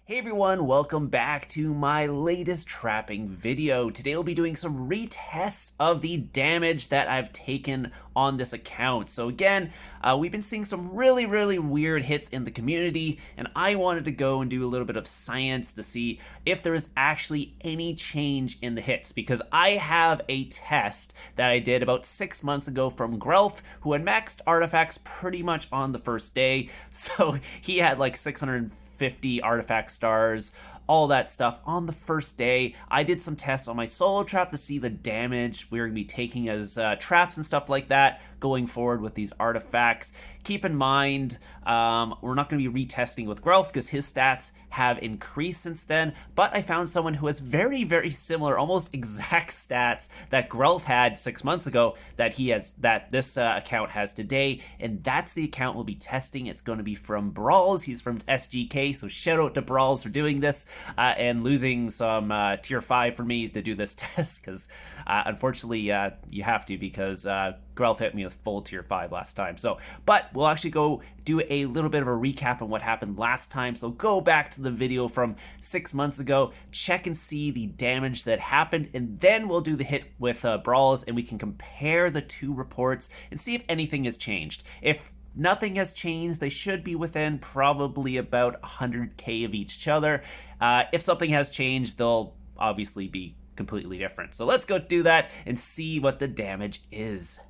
Hey everyone, welcome back to my latest trapping video. Today we'll be doing some retests of the damage that I've taken on this account. So again, we've been seeing some really weird hits in the community, and I wanted to go and do a little bit of science to see if there is actually any change in the hits, because I have a test that I did about 6 months ago from Grelf, who had maxed artifacts pretty much on the first day. So he had like 650 artifact stars, all that stuff on the first day. I did some tests on my solo trap to see the damage we were going to be taking as traps and stuff like that going forward with these artifacts. Keep in mind, we're not going to be retesting with Grelf because his stats have increased since then, but I found someone who has very similar, almost exact stats that Grelf had 6 months ago that this account has today, and that's the account we'll be testing. It's going to be from Brawls. He's from SGK, so shout out to Brawls for doing this and losing some tier 5 for me to do this test, because unfortunately you have to, because Grelf hit me with full tier 5 last time. So, but we'll actually go do a little bit of a recap on what happened last time. So go back to the video from 6 months ago, check and see the damage that happened, and then we'll do the hit with Brawls, and we can compare the two reports and see if anything has changed. If nothing has changed, they should be within probably about 100k of each other. If something has changed, they'll obviously be completely different. So let's go do that and see what the damage is.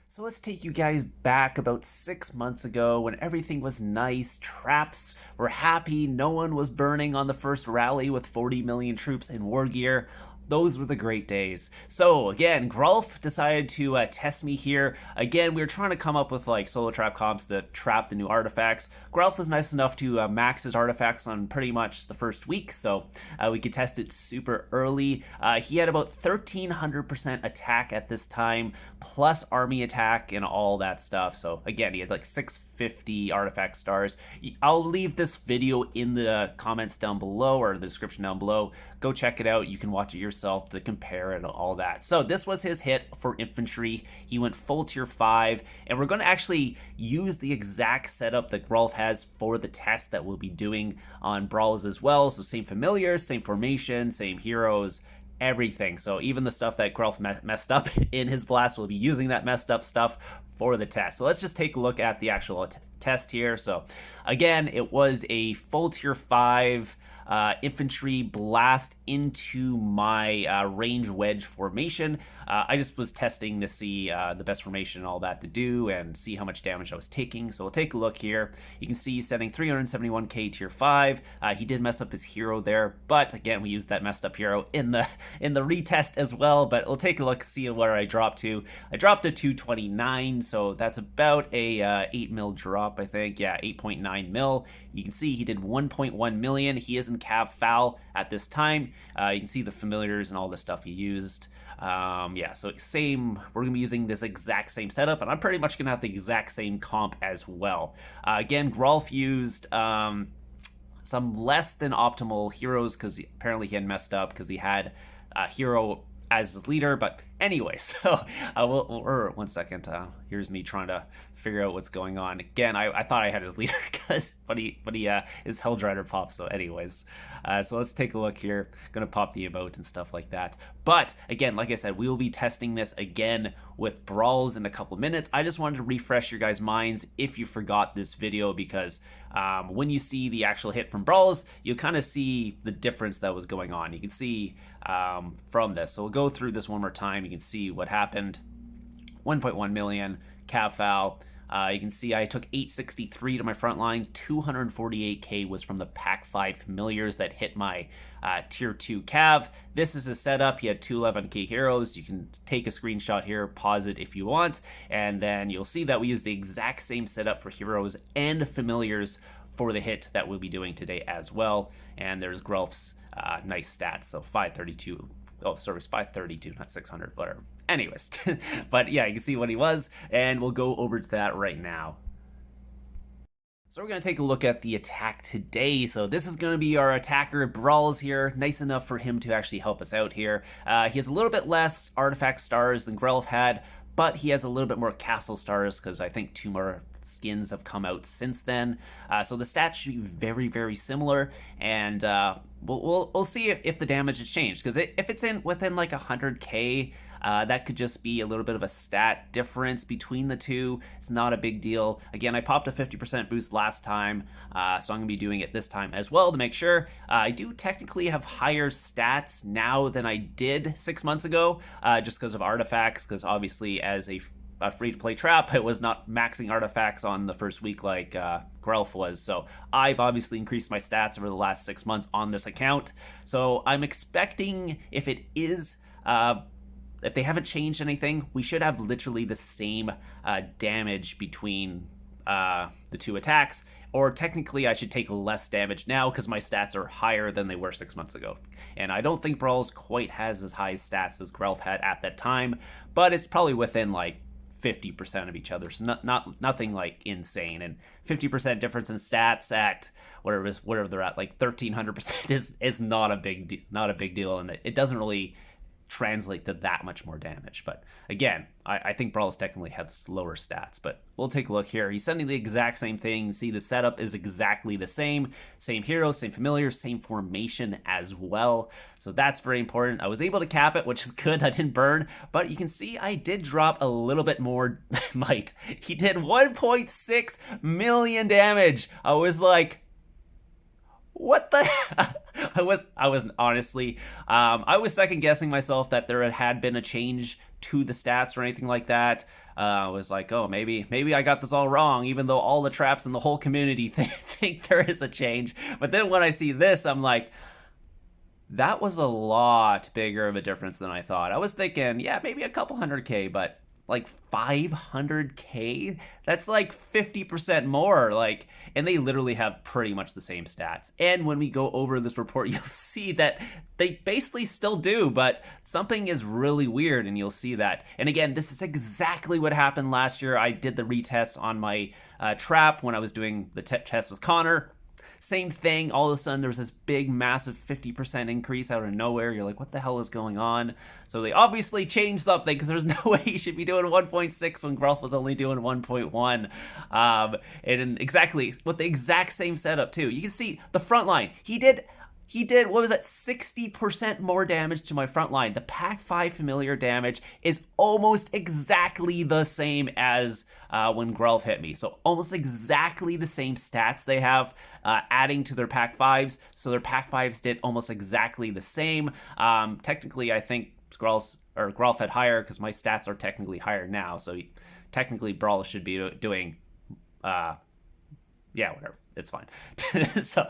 So let's take you guys back about 6 months ago when everything was nice, traps were happy, no one was burning on the first rally with 40 million troops in war gear. Those were the great days. So again, Grelf decided to test me here. Again, we were trying to come up with like solo trap comps that trap the new artifacts. Grelf was nice enough to max his artifacts on pretty much the first week, so we could test it super early. He had about 1300% attack at this time, plus army attack and all that stuff. So again, he had like 650 artifact stars. I'll leave this video in the comments down below, or the description down below. Go check it out. You can watch it yourself to compare it and all that. So this was his hit for infantry. He went full tier 5, and we're going to actually use the exact setup that Grelf has for the test that we'll be doing on Brawls as well. So same familiars, same formation, same heroes, everything. So even the stuff that Grelf messed up in his blast, will be using that messed up stuff for the test. So let's just take a look at the actual test here. So again, it was a full tier 5 infantry blast into my range wedge formation. I just was testing to see the best formation and all that to do, and see how much damage I was taking. So we'll take a look here. You can see he's setting 371k tier 5. He did mess up his hero there, but again, we used that messed up hero in the retest as well. But we'll take a look, see where I dropped to. I dropped to 229, so that's about a 8 mil drop, I think. Yeah, 8.9 mil. You can see he did 1.1 million. He is in Cav Foul at this time. You can see the familiars and all the stuff he used. Yeah, so we're gonna be using this exact same setup, and I'm pretty much gonna have the exact same comp as well. Again, Grelf used some less than optimal heroes, because apparently he had messed up because he had a hero as his leader. But anyway, so one second, here's me trying to figure out what's going on. Again, I thought I had his leader, but he his Helldrider popped. So anyways, so let's take a look here. Gonna pop the emote and stuff like that. But again, like I said, we will be testing this again with Brawls in a couple minutes. I just wanted to refresh your guys' minds if you forgot this video, because when you see the actual hit from Brawls, you'll kind of see the difference that was going on. You can see from this. So we'll go through this one more time. You can see what happened. 1.1 million Cav Foul. You can see I took 863 to my front line. 248k was from the Pack 5 familiars that hit my tier 2 Cav. This is a setup. He had 211k heroes. You can take a screenshot here, pause it if you want, and then you'll see that we use the exact same setup for heroes and familiars for the hit that we'll be doing today as well. And there's Grelf's nice stats. So 532. Oh, sorry, it's 532, not 600, whatever. Anyways, but yeah, you can see what he was, and we'll go over to that right now. So we're going to take a look at the attack today. So this is going to be our attacker, Brawls here. Nice enough for him to actually help us out here. He has a little bit less artifact stars than Grelf had, but he has a little bit more castle stars, because I think 2 more skins have come out since then. So the stats should be very, very similar, and we'll see if the damage has changed, because if it's within like 100k, that could just be a little bit of a stat difference between the two. It's not a big deal. Again, I popped a 50% boost last time, so I'm going to be doing it this time as well to make sure. I do technically have higher stats now than I did 6 months ago, just because of artifacts, because obviously as a free-to-play trap, it was not maxing artifacts on the first week like Grelf was. So I've obviously increased my stats over the last 6 months on this account. So I'm expecting, if it is... if they haven't changed anything, we should have literally the same damage between the two attacks. Or technically, I should take less damage now because my stats are higher than they were 6 months ago. And I don't think Brawl's quite has as high stats as Grelf had at that time, but it's probably within like 50% of each other, so nothing like insane. And 50% difference in stats at whatever they're at, like 1300% is not a big deal, and it doesn't really translate to that much more damage. But again, I think Brawl's technically has lower stats, but we'll take a look here. He's sending the exact same thing. See, the setup is exactly the same heroes, same familiars, same formation as well, so that's very important. I was able to cap it, which is good. I didn't burn, but you can see I did drop a little bit more might. He did 1.6 million damage. I was like, what the I was honestly, I was second guessing myself that there had been a change to the stats or anything like that. I was like, oh, maybe I got this all wrong, even though all the traps in the whole community think there is a change. But then when I see this, I'm like, that was a lot bigger of a difference than I thought. I was thinking, yeah, maybe a couple 100k, but like 500k, that's like 50% more. Like, and they literally have pretty much the same stats. And when we go over this report, you'll see that they basically still do, but something is really weird, and you'll see that. And again, this is exactly what happened last year. I did the retest on my trap when I was doing the test with Connor. Same thing, all of a sudden there was this big massive 50% increase out of nowhere. You're like, what the hell is going on? So they obviously changed something, because there's no way you should be doing 1.6 when Grelf was only doing 1.1. And exactly with the exact same setup too. You can see the front line. He did, what was that, 60% more damage to my front line. The Pack 5 familiar damage is almost exactly the same as when Grelf hit me. So almost exactly the same stats they have adding to their Pack 5s. So their Pack 5s did almost exactly the same. Technically, I think Grelf had higher, because my stats are technically higher now. So technically, Brawl should be doing, yeah, whatever. It's fine. So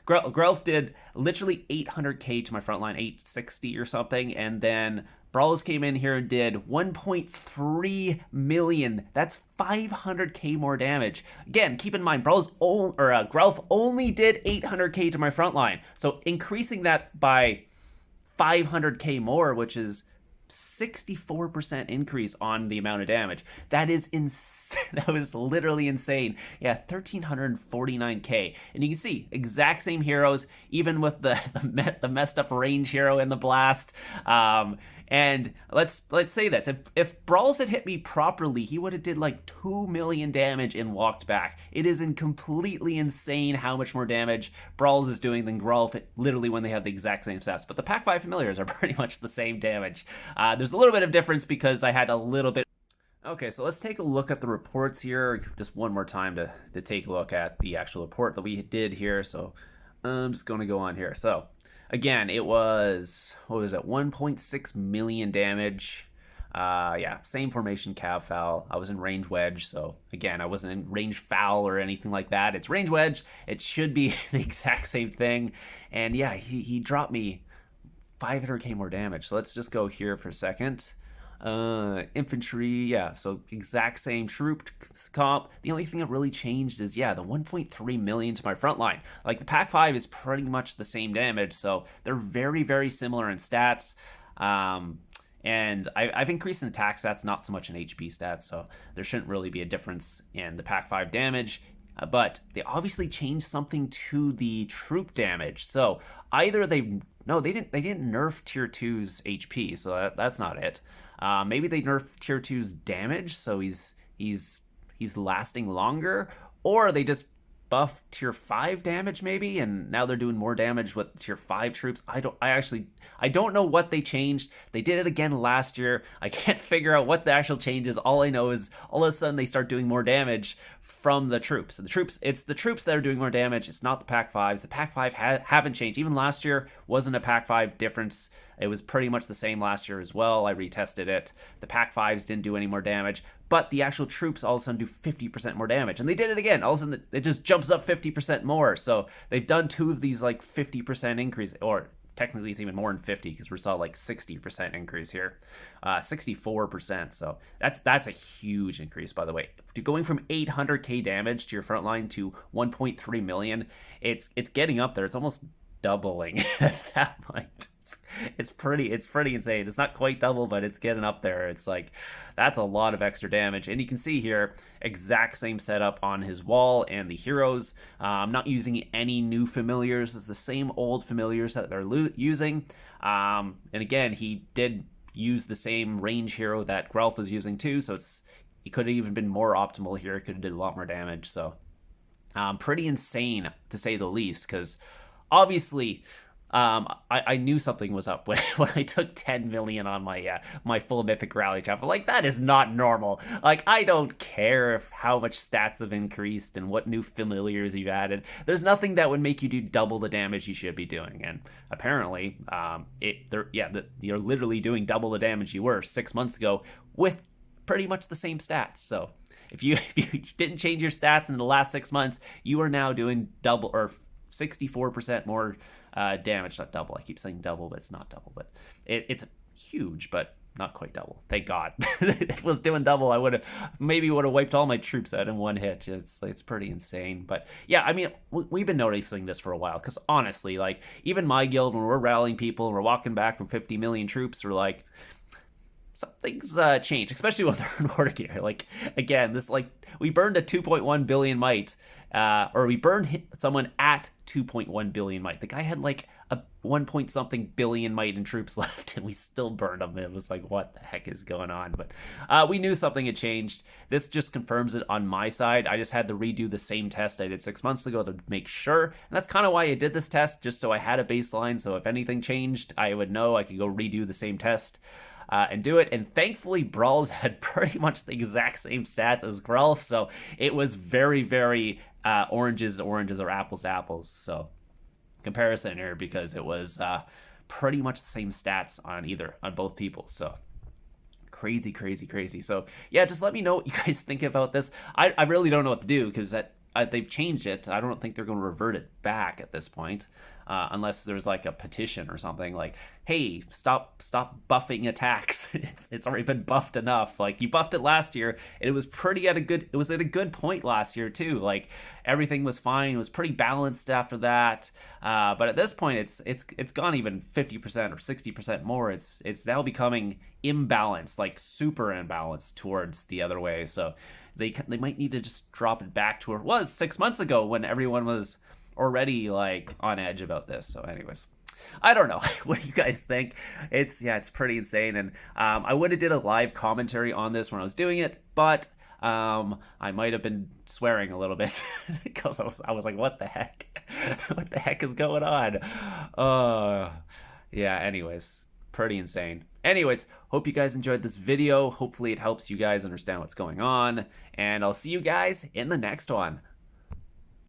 Grelf did literally 800k to my front line, 860 or something, and then Brawlers came in here and did 1.3 million. That's 500k more damage. Again, keep in mind, Grelf only did 800k to my front line, so increasing that by 500k more, which is 64% increase on the amount of damage. That is that was literally insane. Yeah, 1349k, and you can see exact same heroes, even with the messed up range hero in the blast. And let's say this: if Brawls had hit me properly, he would have did like 2 million damage and walked back. It is completely insane how much more damage Brawls is doing than Grelf, literally, when they have the exact same stats. But the Pack 5 familiars are pretty much the same damage. There's a little bit of difference because I had a little bit. Okay, so let's take a look at the reports here just one more time to take a look at the actual report that we did here. So I'm just going to go on here. So again, it was, what was it, 1.6 million damage. Yeah, same formation, cav foul. I was in range wedge, so again, I wasn't in range foul or anything like that. It's range wedge. It should be the exact same thing. And yeah, he dropped me 500k more damage. So let's just go here for a second. Infantry, yeah, so exact same troop comp. The only thing that really changed is, yeah, the 1.3 million to my front line. Like, the Pack 5 is pretty much the same damage, so they're very, very similar in stats. And I've increased in attack stats, not so much in HP stats, so there shouldn't really be a difference in the Pack 5 damage. But they obviously changed something to the troop damage. So either they didn't nerf tier 2's HP, so that's not it. Maybe they nerf tier 2's damage, so he's lasting longer, or they just buff tier 5 damage maybe, and now they're doing more damage with tier 5 troops. I don't know what they changed. They did it again last year. I can't figure out what the actual change is. All I know is all of a sudden they start doing more damage from the troops. And it's the troops that are doing more damage. It's not the pack 5s. The pack 5 haven't changed. Even last year wasn't a pack 5 difference. It was pretty much the same last year as well. I retested it. The pack 5s didn't do any more damage, but the actual troops all of a sudden do 50% more damage. And they did it again. All of a sudden it just jumps up 50% more. So they've done 2 of these like 50% increase, or technically it's even more than 50 because we saw like 60% increase here, 64%. So that's a huge increase, by the way. Going from 800k damage to your front line to 1.3 million, it's getting up there. It's almost doubling at that point. It's pretty insane. It's not quite double, but it's getting up there. It's like, that's a lot of extra damage. And you can see here, exact same setup on his wall and the heroes. I'm not using any new familiars. It's the same old familiars that they're using. And again, he did use the same range hero that Grelf was using too, so he could have even been more optimal here. It could have did a lot more damage. So pretty insane, to say the least, because obviously I knew something was up when I took 10 million on my full mythic rally chapter. Like, that is not normal. Like, I don't care how much stats have increased and what new familiars you've added. There's nothing that would make you do double the damage you should be doing. And apparently, you're literally doing double the damage you were 6 months ago with pretty much the same stats. So if you didn't change your stats in the last 6 months, you are now doing double or 64% more damage. Not double. I keep saying double, but it's not double. But it's huge, but not quite double. Thank God. If it was doing double, I would have wiped all my troops out in one hit. It's pretty insane. But yeah, I mean, we've been noticing this for a while, because honestly, like, even my guild, when we're rallying people and we're walking back from 50 million troops, we're like, something's changed, especially when they're in order gear. Like, again, this, like, we burned a 2.1 billion might. Or we burned someone at 2.1 billion might. The guy had like a 1 point something billion might in troops left, and we still burned him. It was like, what the heck is going on? But we knew something had changed. This just confirms it on my side. I just had to redo the same test I did 6 months ago to make sure. And that's kind of why I did this test, just so I had a baseline. So if anything changed, I would know. I could go redo the same test and do it. And thankfully, Brawls had pretty much the exact same stats as Grelf, so it was very, very oranges or apples to apples. So comparison here, because it was pretty much the same stats on both people. So crazy. So yeah, just let me know what you guys think about this. I really don't know what to do, because they've changed it. I don't think they're going to revert it back at this point. Unless there's like a petition or something like, hey, stop buffing attacks. It's already been buffed enough. Like, you buffed it last year, and it was at a good point last year too. Like, everything was fine. It was pretty balanced after that. But at this point, it's gone even 50% or 60% more. It's now becoming imbalanced, like super imbalanced towards the other way. So they might need to just drop it back to where it was 6 months ago, when everyone was already like on edge about this. So anyways, I don't know. What do you guys think? It's pretty insane. And I would have did a live commentary on this when I was doing it, but I might have been swearing a little bit because I was like, what the heck? What the heck is going on? Yeah, anyways, pretty insane. Anyways, hope you guys enjoyed this video. Hopefully it helps you guys understand what's going on, and I'll see you guys in the next one.